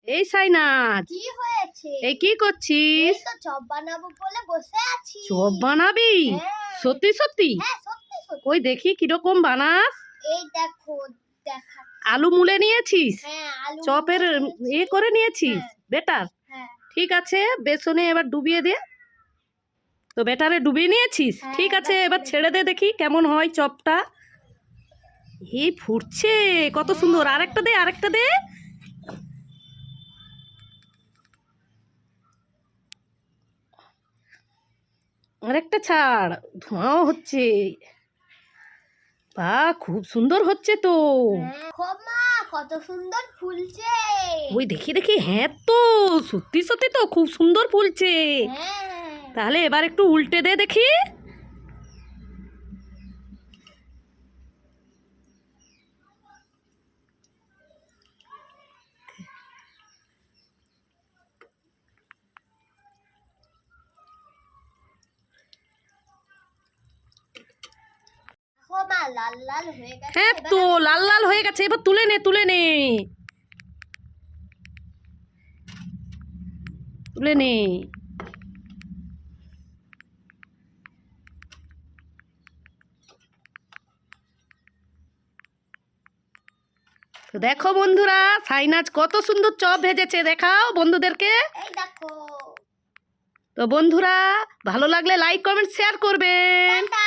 এই সাইনাজ, কি হয়েছে? এই কি করছিস? এই তো চপ বানাবো বলে বসে আছি। চপ বানাবি? হ্যাঁ। সত্যি সত্যি? হ্যাঁ, সত্যি সত্যি। ওই দেখি কিরকম বানাস। এই দেখো, দেখা। আলু মুলে নিয়েছিস? হ্যাঁ, আলু চপের নিয়েছি। করে নিয়েছিস? হ্যাঁ। বেটার? হ্যাঁ। ঠিক আছে, বেসনে এবার ডুবিয়ে দে। তো বেটারে ডুবিয়ে নিয়েছিস? হ্যাঁ, ঠিক আছে, এবার ছেড়ে ছেড়ে দে দেখি কেমন হয় চপটা। এই ফুটছে কত হ্যাঁ। সুন্দর। আরেকটা দে, আরেকটা দে। আরেকটা ছাড়, ধোঁয়াও হচ্ছে। বাহ, খুব সুন্দর হচ্ছে তো। হ্যাঁ, মা কত সুন্দর ফুলছে। ওই দেখি দেখি, হ্যাঁ তো, সত্যি সত্যি তো খুব সুন্দর ফুলছে। হ্যাঁ। তাহলে এবার একটু উল্টে দে দেখি। মা লাল লাল হয়ে গেছে। হ্যাঁ তো, লাল লাল হয়ে গেছে, এবার তুলে নে, তুলে নে, তুলে নে। তো দেখো বন্ধুরা, সাইনাজ কত সুন্দর চপ ভেজেছে, দেখাও বন্ধুদেরকে। এই দেখো। তো বন্ধুরা, ভালো লাগলে লাইক কমেন্ট শেয়ার করবেন। টাটা।